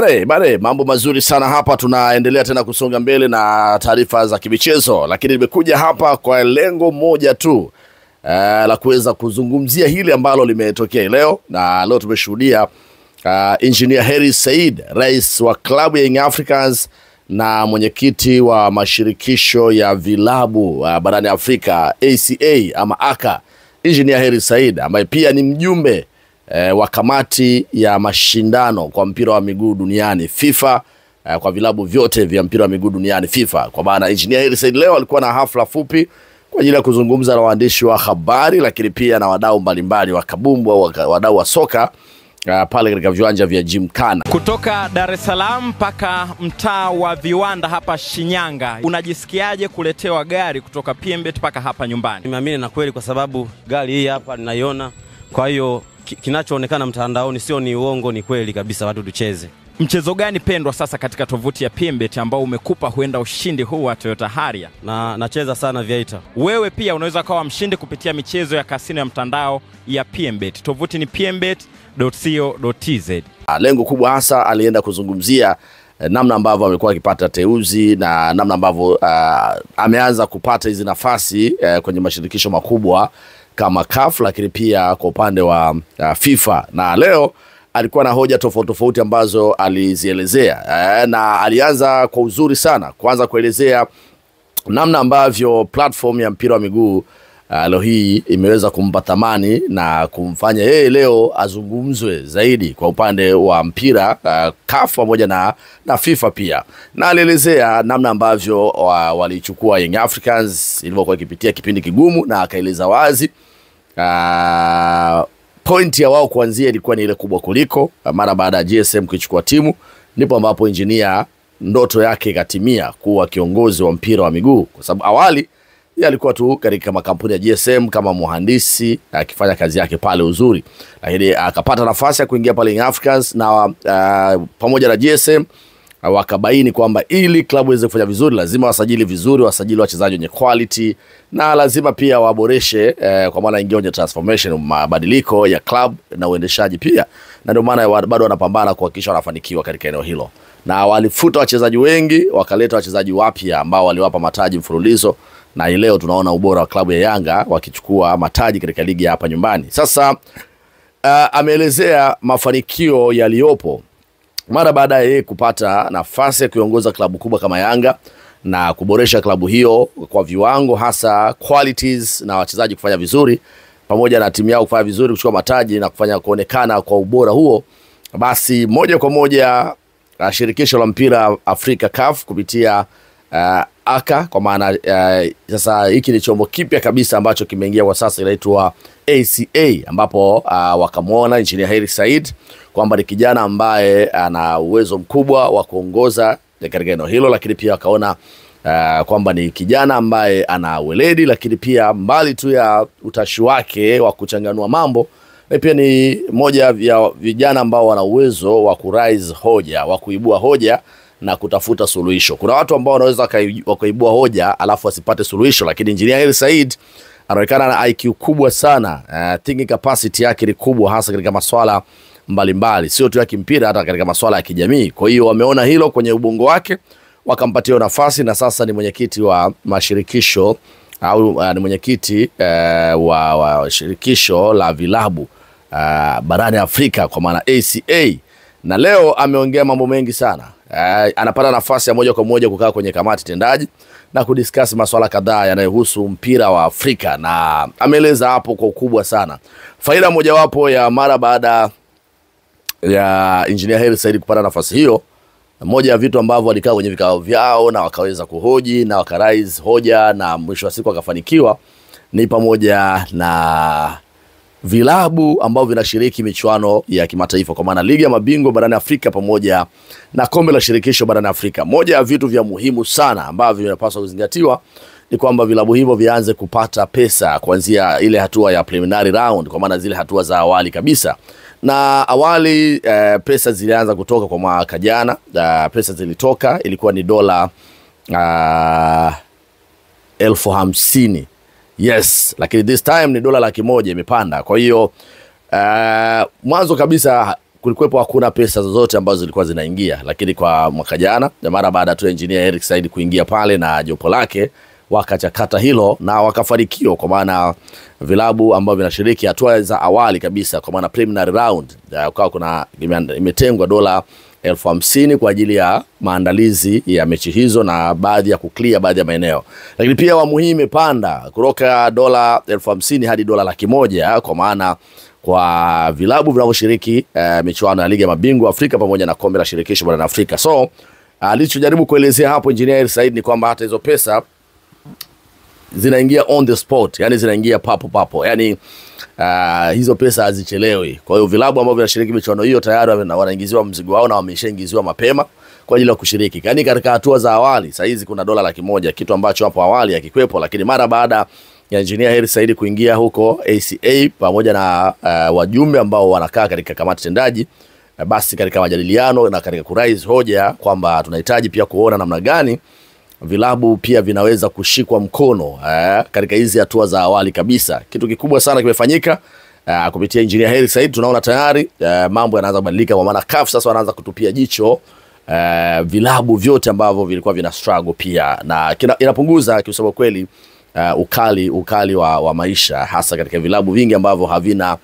Bale, mambo mazuri sana hapa. Tunaendelea tena kusonga mbele na taarifa za kimichezo, lakini nimekuja hapa kwa lengo moja tu la kuweza kuzungumzia hili ambalo limetokea leo. Na leo tumeshuhudia Engineer Hersi Said, rais wa klabu ya Young Africans na mwenyekiti wa mashirikisho ya vilabu barani Afrika ACA ama ACA, Engineer Hersi Said ambaye pia ni mjumbe wa kamati ya mashindano kwa mpira wa miguu duniani FIFA, kwa vilabu vyote vya mpira wa miguu duniani FIFA. Kwa maana Engineer Hersi Said leo alikuwa na hafla fupi kwa ajili ya kuzungumza na waandishi wa habari, lakini pia na wadau mbalimbali wa kabumbu au wadau wa soka pale katika viwanja vya Gymkhana. Kutoka Dar es Salaam mpaka mtaa wa Viwanda hapa Shinyanga, unajisikiaje kuletewa gari kutoka PMbet mpaka hapa nyumbani? Nimeamini na kweli, kwa sababu gari hii hapa ninaiona. Kwa hiyo kinachoonekana mtandaoni sio ni uongo, ni kweli kabisa. Watu tucheze. Mchezo gani pendwa sasa katika tovuti ya PMbet ambao umekupa huenda ushindi huu wa Toyota Harrier? Nacheza sana Viator. Wewe pia unaweza kuwa mshindi kupitia michezo ya kasino ya mtandao ya PMbet. Tovuti ni pmbet.co.tz. Lengo kubwa hasa alienda kuzungumzia namna ambavyo amekuwa akipata teuzi na namna ambavyo ameanza kupata hizi nafasi kwenye mashirikisho makubwa kama CAF, lakini pia kwa upande wa FIFA. Na leo alikuwa na hoja tofauti ambazo alizielezea, na alianza kwa uzuri sana kwanza kuelezea namna ambavyo platform ya mpira wa miguu leo hii imeweza kumpa thamani na kumfanya yeye leo azungumzwe zaidi kwa upande wa mpira CAF pamoja na FIFA pia. Na alielezea namna ambavyo walichukua Young Africans ilivyokuwa ikipitia kipindi kigumu, na akaeleza wazi point ya wao kuanzia ilikuwa ni ile kubwa kuliko. Mara baada ya GSM kuchukua timu, ndipo ambapo Engineer ndoto yake ikatimia kuwa kiongozi wa mpira wa miguu, kwa sababu awali yeye alikuwa tu katika makampuni ya GSM kama mhandisi akifanya kazi yake pale uzuri, lakini akapata nafasi ya kuingia pale Young Africans na pamoja na GSM wakabaini kwamba ili klabu iweze kufanya vizuri lazima wasajili vizuri, wasajili wachezaji wenye quality, na lazima pia waboreshe kwa maana ingia kwenye transformation, mabadiliko ya club na uendeshaji pia. Na ndio maana bado wanapambana kuhakikisha wanafanikiwa katika eneo hilo. Na walifuta wachezaji wengi, wakaleta wachezaji wapya ambao waliwapa mataji mfululizo, na leo tunaona ubora wa klabu ya Yanga wakichukua mataji katika ligi hapa nyumbani. Sasa ameelezea mafanikio yaliyopo mara baada ya yeye kupata nafasi ya kuongoza klabu kubwa kama Yanga na kuboresha klabu hiyo kwa viwango, hasa qualities na wachezaji kufanya vizuri pamoja na timu yao kufanya vizuri, kuchukua mataji na kufanya kuonekana kwa ubora huo. Basi moja kwa moja shirikisho la mpira Afrika CAF kupitia ACA, kwa maana sasa hiki ni chombo kipya kabisa ambacho kimeingia kwa sasa, inaitwa ACA, ambapo wakamuona Engineer Hersi Said kwamba ni kijana ambaye ana uwezo mkubwa wa kuongoza katika eneo hilo, lakini pia wakaona kwamba ni kijana ambaye ana weledi, lakini pia mbali tu ya utashi wake wa kuchanganua mambo, na pia ni moja ya vijana ambao wana uwezo wa kurise hoja, wa kuibua hoja na kutafuta suluhisho. Kuna watu ambao wanaweza wakaibua hoja alafu wasipate suluhisho, lakini Engineer Hersi Said anaonekana na IQ kubwa sana. Thinking capacity yake ni kubwa, hasa katika masuala mbalimbali, sio tu ya kimpira, hata katika masuala ya kijamii. Kwa hiyo wameona hilo kwenye ubongo wake, wakampatia nafasi, na sasa ni mwenyekiti wa mashirikisho au ni mwenyekiti wa shirikisho la vilabu barani Afrika kwa maana ACA. Na leo ameongea mambo mengi sana. Anapata nafasi ya moja kwa moja kukaa kwenye kamati tendaji na kudiscuss masuala kadhaa yanayohusu mpira wa Afrika, na ameeleza hapo kwa ukubwa sana faida mojawapo ya mara baada ya Engineer Hersi Said kupata nafasi hiyo. Moja ya vitu ambavyo walikaa kwenye vikao vyao na wakaweza kuhoji na wakaraise hoja na mwisho wa siku wakafanikiwa ni pamoja na vilabu ambao vinashiriki michuano ya kimataifa kwa maana ligi ya mabingwa barani Afrika pamoja na kombe la shirikisho barani Afrika. Moja ya vitu vya muhimu sana ambavyo vinapaswa kuzingatiwa ni kwamba vilabu hivyo vianze kupata pesa kuanzia ile hatua ya preliminary round, kwa maana zile hatua za awali kabisa. Na awali pesa zilianza kutoka kwa mwaka jana. Pesa zilitoka ilikuwa ni dola 50,000. Yes, lakini this time ni dola 100,000 imepanda. Kwa hiyo mwanzo kabisa kulikuwepo hakuna pesa zozote ambazo zilikuwa zinaingia, lakini kwa mwaka jana mara baada tu engineer Eric Said kuingia pale na jopo lake wakachakata hilo na wakafanikiwa, kwa maana vilabu ambavyo vinashiriki hatua za awali kabisa, kwa maana preliminary round, kwa kuna imetengwa dola 50,000 kwa ajili ya maandalizi ya mechi hizo na baadhi ya kuclear baadhi ya maeneo. Lakini pia awamu hii imepanda kutoka dola 50,000 hadi dola 100,000, kwa maana kwa vilabu vinavyoshiriki michuano ya ligi ya mabingwa Afrika pamoja na kombe la shirikisho barani Afrika. So alichojaribu kuelezea hapo engineer Said ni kwamba hata hizo pesa zinaingia on the spot, yani zinaingia papo, yani hizo pesa hazichelewi. Kwa hiyo vilabu ambavyo vinashiriki michuano hiyo tayari wanaingiziwa mzigo wao na wameshaingiziwa mapema kwa ajili ya kushiriki. Yani katika hatua za awali sasa hizi kuna dola 100,000, kitu ambacho hapo awali hakikuwepo, lakini mara baada ya engineer Hersi Said kuingia huko ACA pamoja na wajumbe ambao wanakaa katika kamati tendaji, basi katika majadiliano na katika kuraise hoja kwamba tunahitaji pia kuona namna gani vilabu pia vinaweza kushikwa mkono katika hizi hatua za awali kabisa. Kitu kikubwa sana kimefanyika kupitia engineer Hersi Said. Tunaona tayari mambo yanaanza kubadilika, kwa maana CAF sasa wanaanza kutupia jicho vilabu vyote ambavyo vilikuwa vina struggle pia, na inapunguza kwa kweli ukali wa maisha, hasa katika vilabu vingi ambavyo havina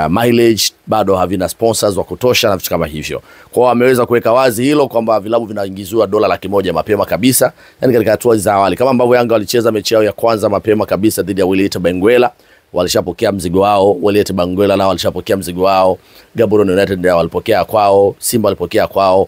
mileage, bado havina sponsors wa kutosha na vitu kama hivyo. Kwa hiyo wameweza kuweka wazi hilo kwamba vilabu vinaingizwa dola 100,000 mapema kabisa, yani katika hatua za awali. Kama ambavyo Yanga walicheza mechi yao ya kwanza mapema kabisa dhidi ya Wiliete Benguela, walishapokea mzigo wao. Wiliete Benguela nao walishapokea mzigo wao. Gaborone United ndio walipokea kwao. Simba walipokea kwao.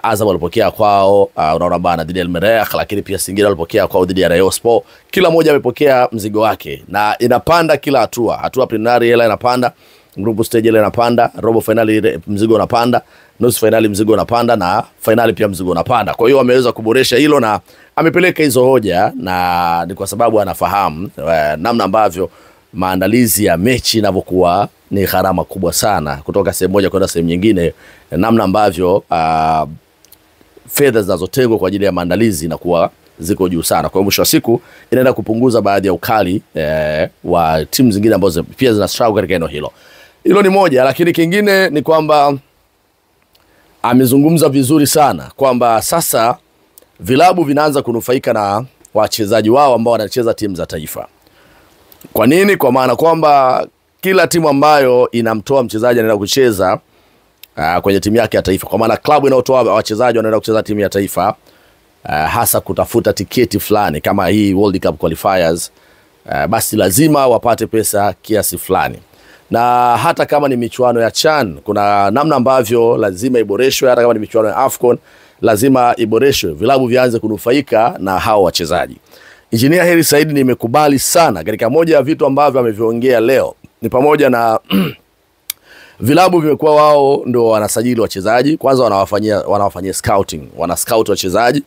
Azam walipokea kwao, unaona bana, dhidi ya Al-Merreikh, lakini pia Singida walipokea kwao dhidi ya Rayon Sport. Kila mmoja amepokea mzigo wake na inapanda kila hatua preliminary hela inapanda, group stage hela inapanda, robo finali mzigo unapanda, nusu finali mzigo unapanda, na finali pia mzigo unapanda. Kwa hiyo ameweza kuboresha hilo na amepeleka hizo hoja, na ni kwa sababu anafahamu namna ambavyo maandalizi ya mechi inavyokuwa ni gharama kubwa sana kutoka sehemu moja kwenda sehemu nyingine, namna ambavyo fedha zinazotengwa kwa ajili ya maandalizi inakuwa ziko juu sana. Kwa hiyo mwisho wa siku inaenda kupunguza baadhi ya ukali wa timu zingine ambazo pia zina struggle katika eneo hilo. Hilo ni moja, lakini kingine ni kwamba amezungumza vizuri sana kwamba sasa vilabu vinaanza kunufaika na wachezaji wao ambao wanacheza timu za taifa. Kwa nini? Kwa maana kwamba kila timu ambayo inamtoa mchezaji anaenda kucheza kwenye timu yake ya taifa, kwa maana klabu inayotoa wachezaji wanaenda kucheza timu ya taifa, hasa kutafuta tiketi fulani kama hii World Cup qualifiers, basi lazima wapate pesa kiasi fulani. Na hata kama ni michuano ya CHAN, kuna namna ambavyo lazima iboreshwe. Hata kama ni michuano ya AFCON, lazima iboreshwe, vilabu vianze kunufaika na hao wachezaji. Engineer Hersi Said nimekubali sana katika moja ya vitu ambavyo ameviongea leo ni pamoja na vilabu vimekuwa wao ndio wanasajili wachezaji. Kwanza wanawafanyia scouting, wana scout wachezaji,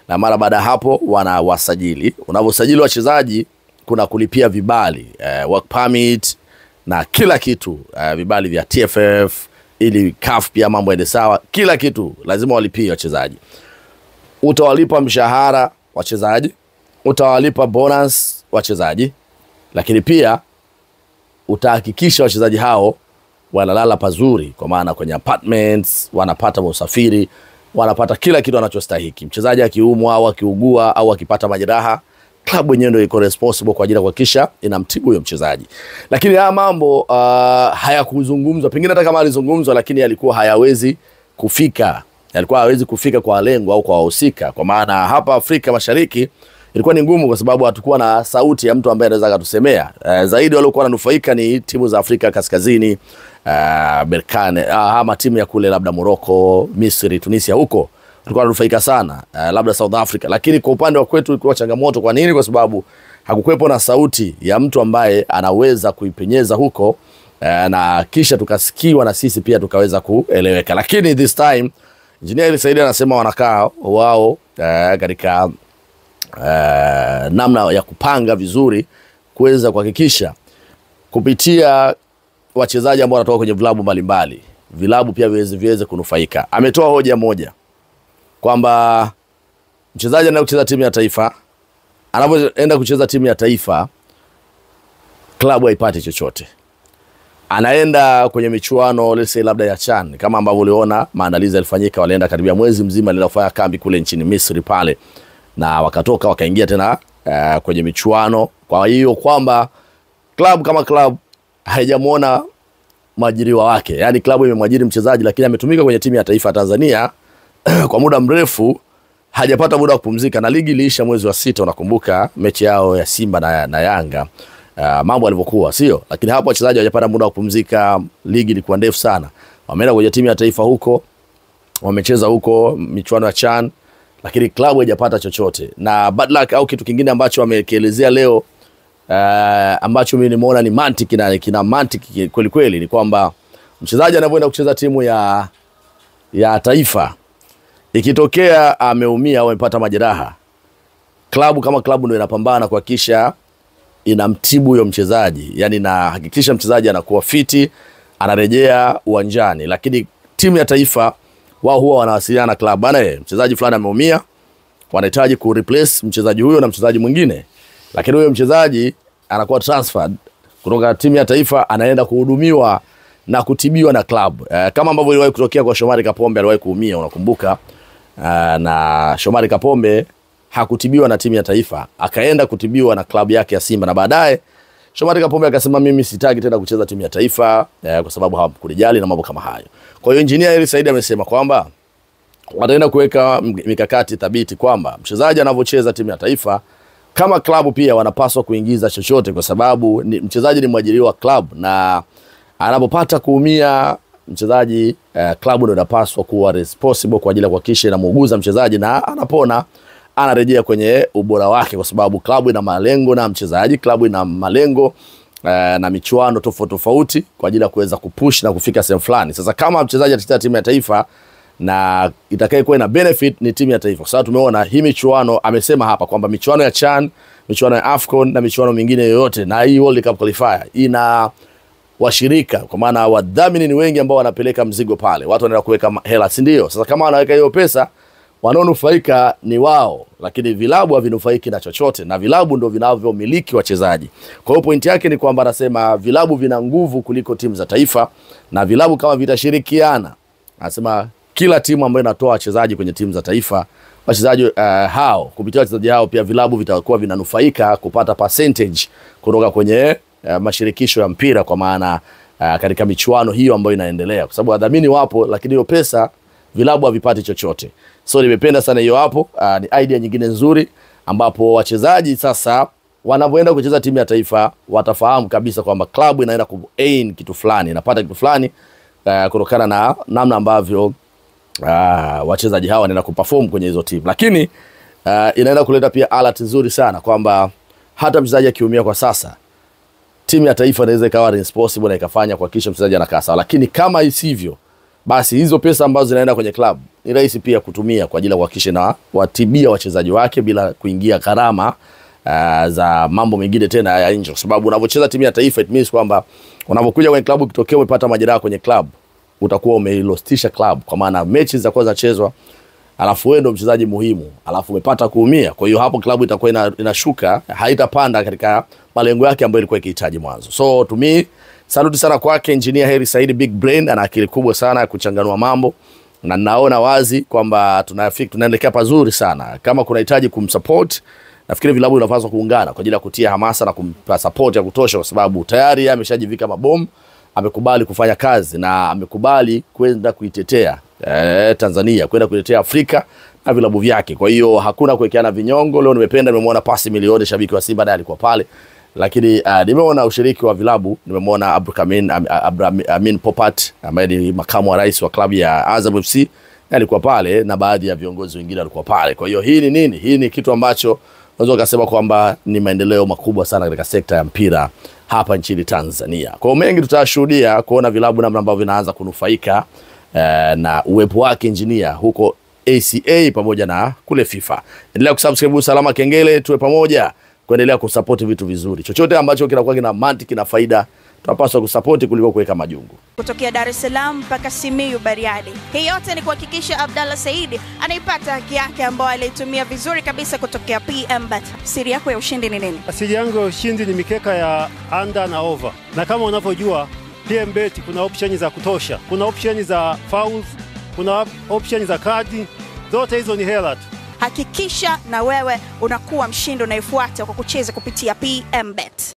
na mara baada hapo wanawasajili. Unavyosajili wachezaji kuna kulipia vibali, work permit na kila kitu, vibali vya TFF ili CAF pia mambo yaende sawa, kila kitu lazima walipie wachezaji. Utawalipa mshahara wachezaji, utawalipa bonus wachezaji, lakini pia utahakikisha wachezaji hao wanalala pazuri, kwa maana kwenye apartments, wanapata usafiri, wanapata kila kitu wanachostahili. Mchezaji akiumwa au akiugua au akipata majeraha, klabu yenyewe ndio iko responsible kwa ajili ya kuhakikisha inamtibu huyo mchezaji. Lakini haya mambo hayakuzungumzwa, pengine hata kama alizungumzwa, lakini yalikuwa hayawezi kufika kwa lengo au kwa wahusika, kwa maana hapa Afrika Mashariki ilikuwa ni ngumu kwa sababu hatakuwa na sauti ya mtu ambaye anaweza kutusemea. Zaidi waliokuwa wananufaika ni timu za Afrika Kaskazini, Berkane, ama timu ya kule labda Morocco, Misri, Tunisia, huko tulikuwa wananufaika sana, labda South Africa. Lakini kwa upande wa kwetu ilikuwa changamoto. Kwa nini? Kwa sababu hakukuwepo na sauti ya mtu ambaye anaweza kuipenyeza huko, na kisha tukasikiwa na sisi pia tukaweza kueleweka. Lakini this time Engineer Hersi Said anasema wanakaa wao katika namna ya kupanga vizuri kuweza kuhakikisha kupitia wachezaji ambao wanatoka kwenye vilabu mbalimbali, vilabu pia viweze kunufaika. Ametoa hoja moja kwamba mchezaji anaenda kucheza timu ya taifa, anapoenda kucheza timu ya taifa, klabu haipati chochote. anaenda kwenye michuano let's say labda ya CHAN, kama ambavyo uliona maandalizi yalifanyika, walienda karibia mwezi mzima alienda kufanya kambi kule nchini Misri pale, na wakatoka wakaingia tena kwenye michuano. Kwa hiyo kwamba club kama club haijamuona mwajiriwa wake, yani klabu imemwajiri mchezaji lakini ametumika kwenye timu ya taifa ya Tanzania kwa muda mrefu, hajapata muda wa kupumzika, na ligi iliisha mwezi wa 6. Unakumbuka mechi yao ya Simba na Yanga, mambo yalivyokuwa, sio? Lakini hapo wachezaji hawajapata muda wa kupumzika, ligi ilikuwa ndefu sana. Wameenda kwenye timu ya taifa huko, wamecheza huko michuano ya CHAN, lakini klabu haijapata chochote. Na bad luck au kitu kingine ambacho wamekielezea leo, ambacho mimi nimeona ni mantiki na kina mantiki kweli kweli, ni kwamba mchezaji anapoenda kucheza timu ya taifa, ikitokea ameumia au amepata majeraha, klabu kama klabu ndio inapambana kuhakikisha inamtibu huyo mchezaji, yani na hakikisha mchezaji anakuwa fiti, anarejea uwanjani. Lakini timu ya taifa wao huwa wanawasiliana na klabu, bana mchezaji fulani ameumia, wanahitaji ku replace mchezaji huyo na mchezaji mwingine, lakini huyo mchezaji anakuwa transferred kutoka timu ya taifa, anaenda kuhudumiwa na kutibiwa na klabu. Kama ambavyo iliwahi kutokea kwa Shomari Kapombe, aliwahi kuumia, unakumbuka, na Shomari Kapombe hakutibiwa na timu ya taifa, akaenda kutibiwa na klabu yake ya Simba, na baadaye Shomari Kapombe akasema mimi sitaki tena kucheza timu ya taifa kwa sababu hawakunijali na mambo kama hayo. Kwa hiyo Engineer Hersi Said amesema kwamba wataenda kuweka mikakati thabiti kwamba mchezaji anapocheza timu ya taifa, kama klabu pia wanapaswa kuingiza chochote, kwa sababu mchezaji ni mwajiriwa klabu, na anapopata kuumia mchezaji, klabu ndio inapaswa kuwa responsible kwa ajili ya kuhakikisha inamuuguza mchezaji na anapona, anarejea kwenye ubora wake, kwa sababu klabu ina malengo na mchezaji, klabu ina malengo na michuano tofauti kwa ajili ya kuweza kupush na kufika sehemu fulani. Sasa kama mchezaji atacheza timu ya taifa na itakayokuwa ina benefit ni timu ya taifa, kwa sababu tumeona hii michuano, amesema hapa kwamba michuano ya CHAN, michuano ya AFCON na michuano mingine yoyote, na hii World Cup qualifier ina washirika, kwa maana wadhamini ni wengi ambao wanapeleka mzigo pale, watu wanaenda kuweka hela, si ndio? Sasa kama wanaweka hiyo pesa, wanaonufaika ni wao, lakini vilabu havinufaiki na chochote, na vilabu ndio vinavyomiliki wachezaji. Kwa hiyo point yake ni kwamba anasema vilabu vina nguvu kuliko timu za taifa, na vilabu kama vitashirikiana, anasema kila timu ambayo inatoa wachezaji kwenye timu za taifa, wachezaji hao, kupitia wachezaji hao pia vilabu vitakuwa vinanufaika kupata percentage kutoka kwenye mashirikisho ya mpira, kwa maana katika michuano hiyo ambayo inaendelea, kwa sababu wadhamini wapo, lakini hiyo pesa vilabu havipati chochote. So nimependa sana hiyo hapo, ni idea nyingine nzuri, ambapo wachezaji sasa wanapoenda kucheza timu ya taifa watafahamu kabisa kwamba klabu inaenda ku aim kitu fulani, inapata kitu fulani kutokana na namna ambavyo wachezaji hawa wanaenda kuperform kwenye hizo timu. Lakini inaenda kuleta pia alert nzuri sana kwamba hata mchezaji akiumia kwa sasa, timu ya taifa inaweza ikawa responsible na ikafanya kuhakikisha mchezaji anakaa sawa. Lakini kama isivyo, basi hizo pesa ambazo zinaenda kwenye club ni rahisi pia kutumia kwa ajili ya kuhakikisha na watibia wachezaji wake bila kuingia gharama za mambo mengine tena ya nje, kwa sababu unapocheza timu ya taifa it means kwamba unapokuja kwenye club ukitokea umepata majeraha kwenye club, utakuwa umeilostisha club, kwa maana mechi za kwanza chezwa, alafu wewe ndio mchezaji muhimu, alafu umepata kuumia. Kwa hiyo hapo club itakuwa inashuka, haitapanda katika malengo yake ambayo ilikuwa ikihitaji mwanzo. So to me, saluti sana kwake Engineer Hersi Said, big brain, ana akili kubwa sana ya kuchanganua mambo, na naona wazi kwamba tunaelekea pazuri sana. Kama kunahitaji kumsupport, nafikiri vilabu vinapaswa kuungana kwa ajili ya kutia hamasa na kumpa support ya kutosha, kwa sababu tayari ameshajivika mabomu, amekubali kufanya kazi na amekubali kwenda kuitetea Tanzania, kwenda kuitetea Afrika na vilabu vyake. Kwa hiyo hakuna kuwekeana vinyongo. Leo nimemwona pasi milioni, shabiki wa Simba naye alikuwa pale, lakini nimeona ushiriki wa vilabu. Nimemwona Amin Popat ambaye ni makamu wa rais wa klabu ya Azam FC alikuwa pale, na baadhi ya viongozi wengine walikuwa pale. Kwa hiyo hii ni nini? Hii ni kitu ambacho unaweza kusema kwamba ni maendeleo makubwa sana katika sekta ya mpira hapa nchini Tanzania. Kwa hiyo mengi tutashuhudia kuona vilabu namna ambavyo vinaanza kunufaika na uwepo wake Engineer huko ACA pamoja na kule FIFA. Endelea kusubscribe Usalama Kengele, tuwe pamoja kuendelea kusupport vitu vizuri. Chochote ambacho kinakuwa kina mantiki na faida, tunapaswa kusupport kuliko kuweka majungu. Kutokea Dar es Salaam mpaka Simiyu Bariadi. Hii yote ni kuhakikisha Abdalla Said anaipata haki yake ambayo alitumia vizuri kabisa kutokea PMBet. Siri yako ya ushindi ni nini? Siri yangu ya ushindi ni mikeka ya under na over. Na kama unavyojua PMBet kuna option za kutosha. Kuna option za fouls, kuna option za kadi. Zote hizo ni hela tu. Hakikisha na wewe unakuwa mshindi unayefuata kwa kucheza kupitia PMBet.